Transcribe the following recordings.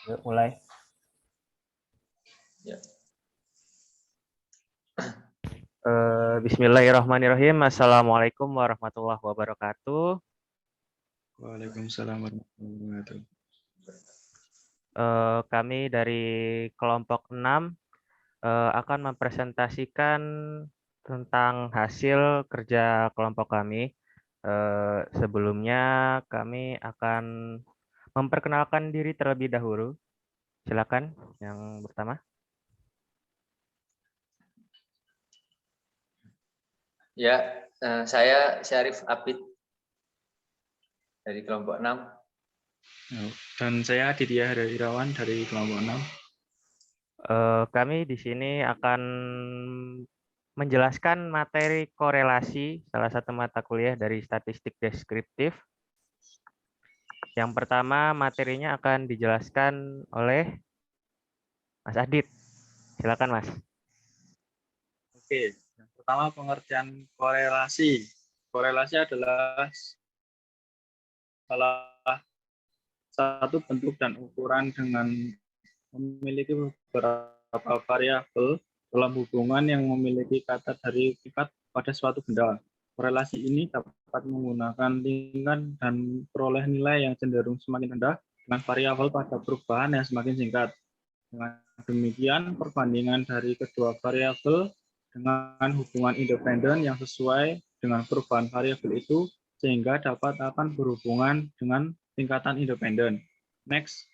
Yuk, mulai. Ya. Bismillahirrahmanirrahim. Assalamualaikum warahmatullahi wabarakatuh. Waalaikumsalam warahmatullahi wabarakatuh. Kami dari kelompok 6 akan mempresentasikan tentang hasil kerja kelompok kami. Sebelumnya kami akan memperkenalkan diri terlebih dahulu. Silakan yang pertama. Ya, saya Syarif Abid dari kelompok 6. Dan saya Aditya Irawan dari kelompok 6. Kami di sini akan menjelaskan materi korelasi, salah satu mata kuliah dari statistik deskriptif. Yang pertama materinya akan dijelaskan oleh Mas Adit. Silakan Mas. Oke, yang pertama pengertian korelasi. Korelasi adalah salah satu bentuk dan ukuran dengan memiliki beberapa variabel dalam hubungan yang memiliki kata dari tingkat pada suatu benda. Korelasi ini dapat menggunakan tingkat dan peroleh nilai yang cenderung semakin rendah dengan variabel pada perubahan yang semakin singkat. Dengan demikian, perbandingan dari kedua variabel dengan hubungan independen yang sesuai dengan perubahan variabel itu sehingga dapat akan berhubungan dengan tingkatan independen. Next.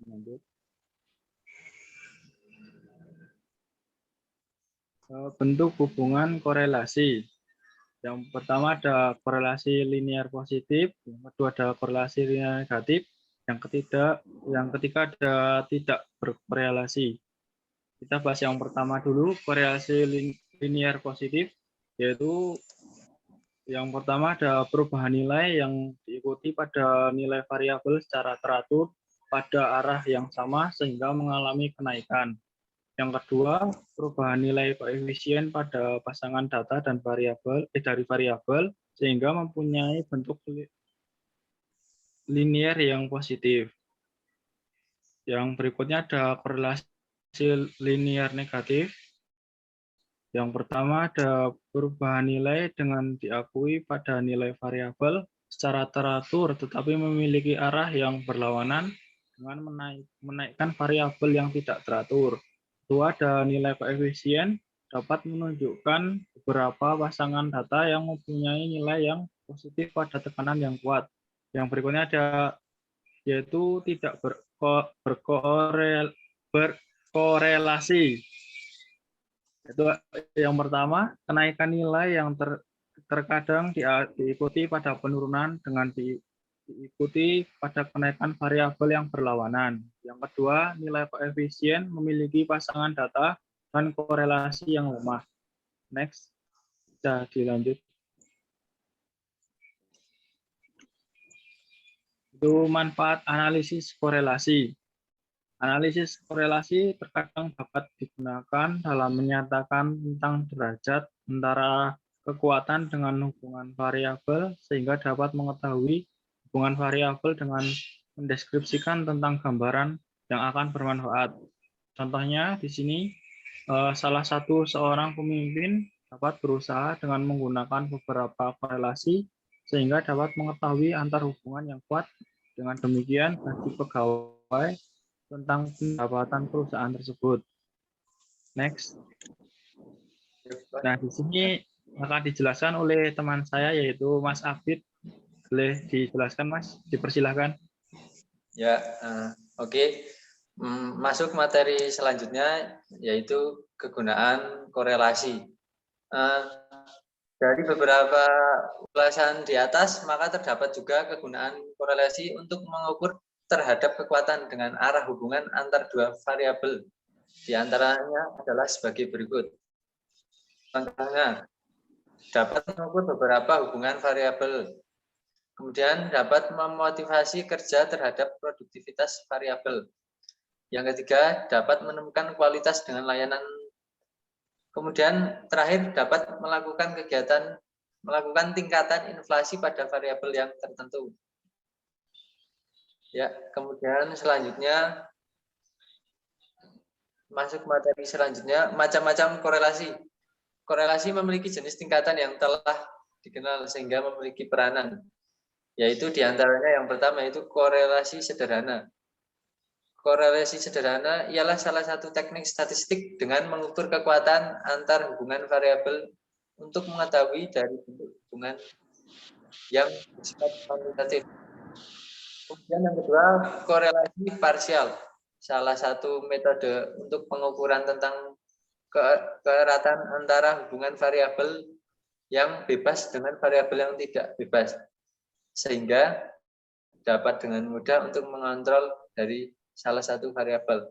Lanjut. Bentuk hubungan korelasi. Yang pertama ada korelasi linear positif, yang kedua ada korelasi linear negatif, yang ketiga ada tidak berkorelasi. Kita bahas yang pertama dulu, korelasi linear positif, yaitu yang pertama ada perubahan nilai yang diikuti pada nilai variabel secara teratur pada arah yang sama sehingga mengalami kenaikan. Yang kedua, perubahan nilai koefisien pada pasangan data dan dari variabel sehingga mempunyai bentuk linear yang positif. Yang berikutnya ada korelasi linear negatif. Yang pertama ada perubahan nilai dengan diakui pada nilai variabel secara teratur tetapi memiliki arah yang berlawanan dengan menaikkan variabel yang tidak teratur. Itu ada nilai koefisien dapat menunjukkan beberapa pasangan data yang mempunyai nilai yang positif pada tekanan yang kuat. Yang berikutnya ada yaitu tidak berkorelasi. Itu yang pertama, kenaikan nilai yang terkadang diikuti pada penurunan dengan diikuti pada kenaikan variabel yang berlawanan. Yang kedua, nilai koefisien memiliki pasangan data dan korelasi yang lemah. Next, bisa dilanjut. Itu manfaat analisis korelasi. Analisis korelasi terkadang dapat digunakan dalam menyatakan tentang derajat antara kekuatan dengan hubungan variabel sehingga dapat mengetahui hubungan variabel dengan mendeskripsikan tentang gambaran yang akan bermanfaat. Contohnya di sini salah satu seorang pemimpin dapat berusaha dengan menggunakan beberapa korelasi sehingga dapat mengetahui antar hubungan yang kuat. Dengan demikian bagi pegawai tentang pendapatan perusahaan tersebut. Next. Nah, di sini akan dijelaskan oleh teman saya yaitu Mas Abid. Boleh dijelaskan, Mas? Dipersilahkan. Ya, oke. Masuk materi selanjutnya yaitu kegunaan korelasi. Dari beberapa ulasan di atas, maka terdapat juga kegunaan korelasi untuk mengukur terhadap kekuatan dengan arah hubungan antar dua variabel. Di antaranya adalah sebagai berikut. Contohnya, dapat mengukur beberapa hubungan variabel. Kemudian dapat memotivasi kerja terhadap produktivitas variabel. Yang ketiga, dapat menemukan kualitas dengan layanan. Kemudian terakhir dapat melakukan tingkatan inflasi pada variabel yang tertentu. Ya, kemudian selanjutnya masuk materi selanjutnya, macam-macam korelasi. Korelasi memiliki jenis tingkatan yang telah dikenal sehingga memiliki peranan, yaitu diantaranya yang pertama yaitu korelasi sederhana. Korelasi sederhana ialah salah satu teknik statistik dengan mengukur kekuatan antar hubungan variabel untuk mengetahui dari bentuk hubungan yang bersifat kuantitatif. Kemudian yang kedua, korelasi parsial. Salah satu metode untuk pengukuran tentang keeratan antara hubungan variabel yang bebas dengan variabel yang tidak bebas. Sehingga dapat dengan mudah untuk mengontrol dari salah satu variabel.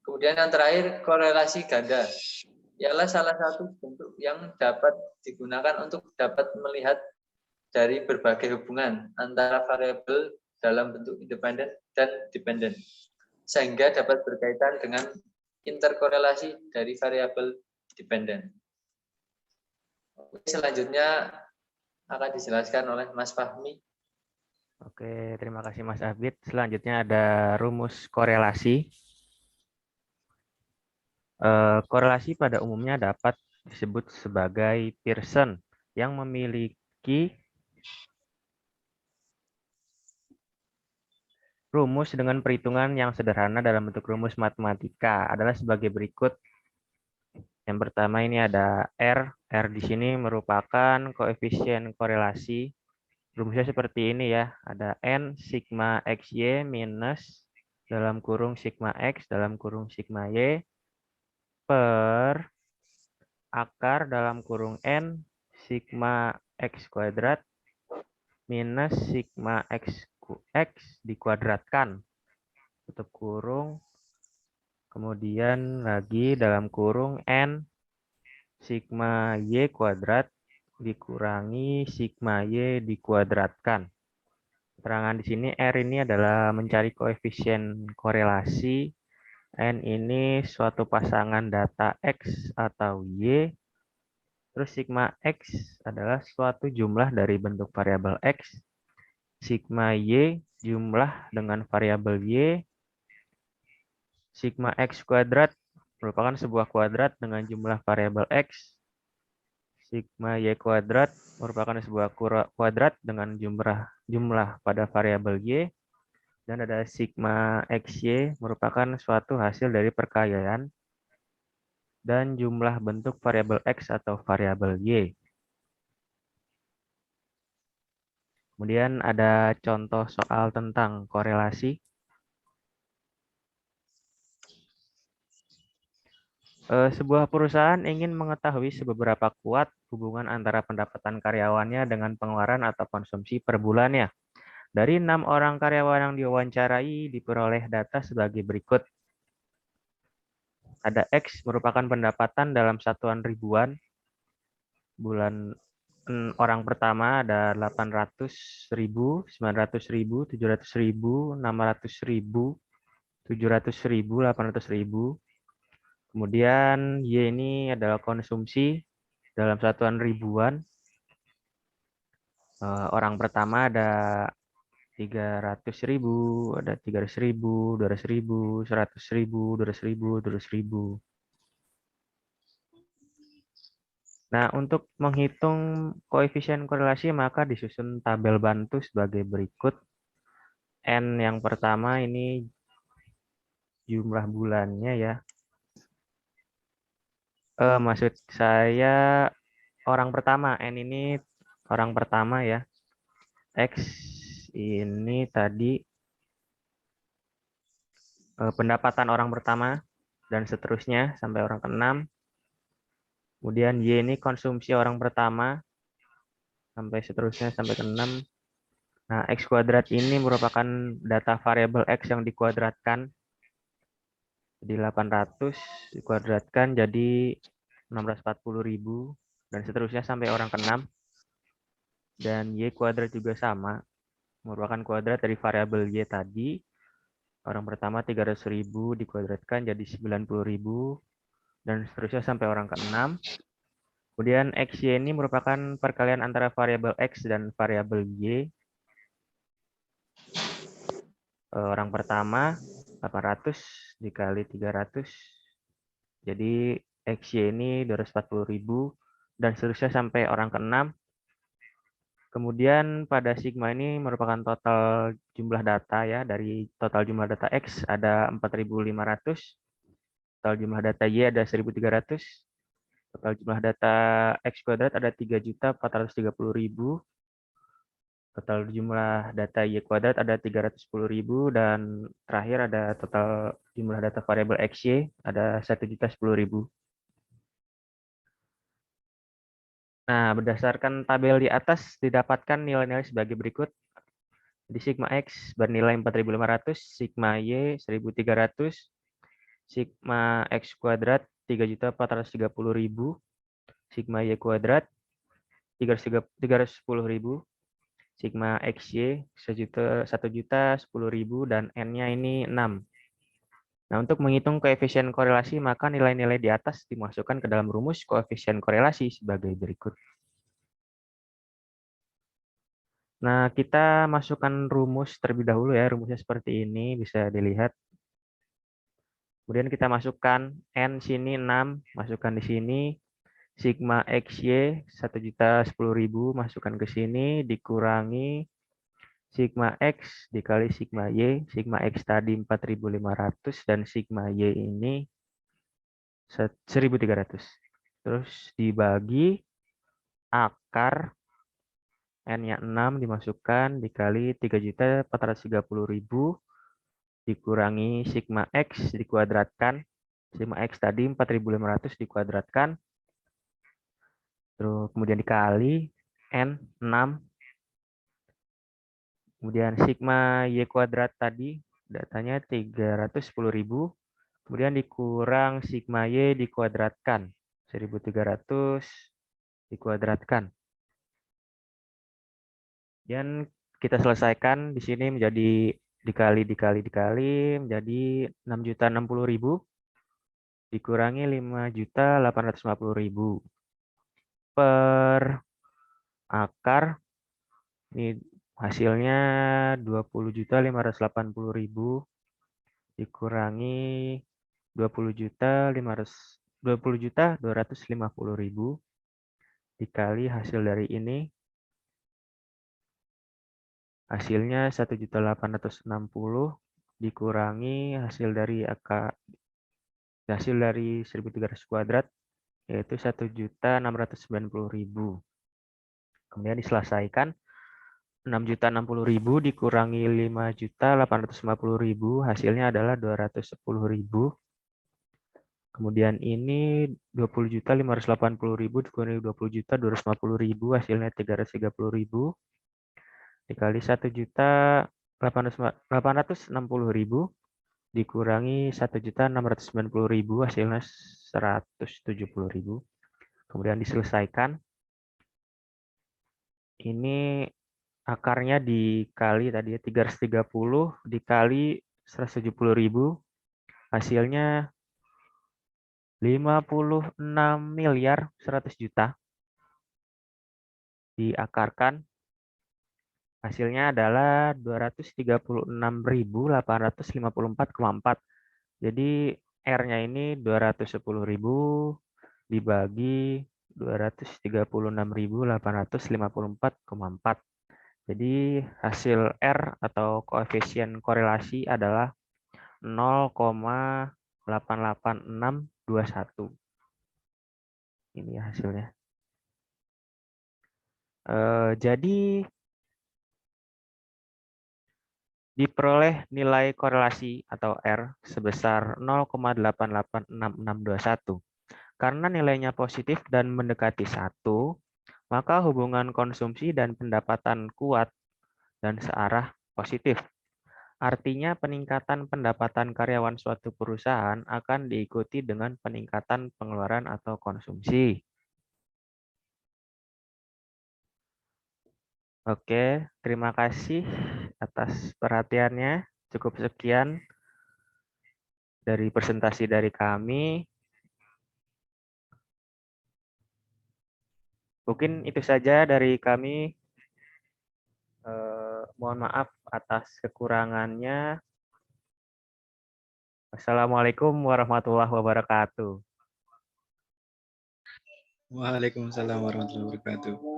Kemudian yang terakhir, korelasi ganda. Ialah salah satu bentuk yang dapat digunakan untuk dapat melihat dari berbagai hubungan antara variabel dalam bentuk independen dan dependen, sehingga dapat berkaitan dengan interkorelasi dari variabel dependen. Selanjutnya akan dijelaskan oleh Mas Fahmi. Oke, terima kasih Mas Abid. Selanjutnya ada rumus korelasi. Korelasi pada umumnya dapat disebut sebagai Pearson yang memiliki rumus dengan perhitungan yang sederhana dalam bentuk rumus matematika adalah sebagai berikut. Yang pertama ini ada R. R di sini merupakan koefisien korelasi. Rumusnya seperti ini ya. Ada N sigma XY minus dalam kurung sigma X dalam kurung sigma Y per akar dalam kurung N sigma X kuadrat minus sigma X dikuadratkan. Tutup kurung. Kemudian lagi dalam kurung N sigma Y kuadrat dikurangi sigma Y dikuadratkan. Keterangan di sini R ini adalah mencari koefisien korelasi. N ini suatu pasangan data X atau Y. Terus sigma X adalah suatu jumlah dari bentuk variabel X. Sigma Y jumlah dengan variabel Y. Sigma X kuadrat merupakan sebuah kuadrat dengan jumlah variabel X. Sigma Y kuadrat merupakan sebuah kuadrat dengan jumlah pada variabel Y. Dan ada sigma XY merupakan suatu hasil dari perkayaan dan jumlah bentuk variabel X atau variabel Y. Kemudian ada contoh soal tentang korelasi. Sebuah perusahaan ingin mengetahui seberapa kuat hubungan antara pendapatan karyawannya dengan pengeluaran atau konsumsi per bulannya. Dari 6 orang karyawan yang diwawancarai diperoleh data sebagai berikut. Ada X merupakan pendapatan dalam satuan ribuan. Bulan orang pertama ada 800.000, 900.000, 700.000, 600.000, 700.000, 800.000. Kemudian Y ini adalah konsumsi dalam satuan ribuan. Orang pertama ada 300.000, ada 300.000, 200.000, 100.000, 200.000, 200.000. Nah, untuk menghitung koefisien korelasi maka disusun tabel bantu sebagai berikut. N yang pertama ini jumlah bulannya ya. Maksud saya orang pertama, N ini orang pertama ya. X ini tadi pendapatan orang pertama dan seterusnya sampai orang ke-6. Kemudian Y ini konsumsi orang pertama sampai seterusnya sampai ke-6. Nah, X kuadrat ini merupakan data variabel X yang dikuadratkan. Jadi 800 dikuadratkan jadi 640.000 dan seterusnya sampai orang ke-6. Dan Y kuadrat juga sama, merupakan kuadrat dari variabel Y tadi. Orang pertama 300.000 dikuadratkan jadi 90.000 dan seterusnya sampai orang ke-6. Kemudian XY ini merupakan perkalian antara variabel X dan variabel Y. Orang pertama 800 dikali 300. Jadi XY ini 240.000 dan seterusnya sampai orang ke-6. Kemudian pada sigma ini merupakan total jumlah data ya. Dari total jumlah data X ada 4.500, total jumlah data Y ada 1.300, total jumlah data X kuadrat ada 3.430.000, total jumlah data Y kuadrat ada 310.000, dan terakhir ada total jumlah data variabel XY ada 1.010.000. Nah, berdasarkan tabel di atas didapatkan nilai-nilai sebagai berikut. Di sigma X bernilai 4.500, sigma Y 1.300, sigma X kuadrat 3.430.000, sigma Y kuadrat 310.000, sigma XY 1.010.000, dan N-nya ini 6. Nah, untuk menghitung koefisien korelasi, maka nilai-nilai di atas dimasukkan ke dalam rumus koefisien korelasi sebagai berikut. Nah, kita masukkan rumus terlebih dahulu ya. Rumusnya seperti ini, bisa dilihat. Kemudian kita masukkan N sini 6, masukkan di sini. Sigma XY 1.010.000, masukkan ke sini, dikurangi sigma X dikali sigma Y. Sigma X tadi 4.500 dan sigma Y ini 1.300. Terus dibagi akar N-nya 6 dimasukkan dikali 3.430.000 dikurangi sigma X dikuadratkan. Sigma X tadi 4.500 dikuadratkan. Terus kemudian dikali N 6. Kemudian sigma Y kuadrat tadi datanya 310.000. Kemudian dikurang sigma Y dikuadratkan. 1.300 dikuadratkan. Dan kita selesaikan di sini menjadi dikali menjadi 6.060.000 dikurangi 5.850.000 per akar. Ini hasilnya 20.580.000 dikurangi 20.250.000 dikali hasil dari ini. Hasilnya 1.860 dikurangi hasil dari 1.300 kuadrat yaitu 1.690.000. Kemudian diselesaikan 6.060.000 dikurangi 5.850.000 hasilnya adalah 210.000. Kemudian ini 20.580.000 dikurangi 20.250.000 hasilnya 330.000 dikali 1.860.000 dikurangi 1.690.000 hasilnya 170.000. Kemudian diselesaikan. Ini akarnya dikali tadi ya 330 dikali 170.000 hasilnya 56.100.000.000 diakarkan hasilnya adalah 236.854,4. Jadi R-nya ini 210.000 dibagi 236.854,4. Jadi hasil R atau koefisien korelasi adalah 0,88621. Ini hasilnya. Jadi diperoleh nilai korelasi atau R sebesar 0,88621. Karena nilainya positif dan mendekati 1, maka hubungan konsumsi dan pendapatan kuat dan searah positif. Artinya peningkatan pendapatan karyawan suatu perusahaan akan diikuti dengan peningkatan pengeluaran atau konsumsi. Oke, terima kasih atas perhatiannya. Cukup sekian dari presentasi dari kami. Mungkin itu saja dari kami. Mohon maaf atas kekurangannya. Assalamualaikum warahmatullahi wabarakatuh. Waalaikumsalam warahmatullahi wabarakatuh.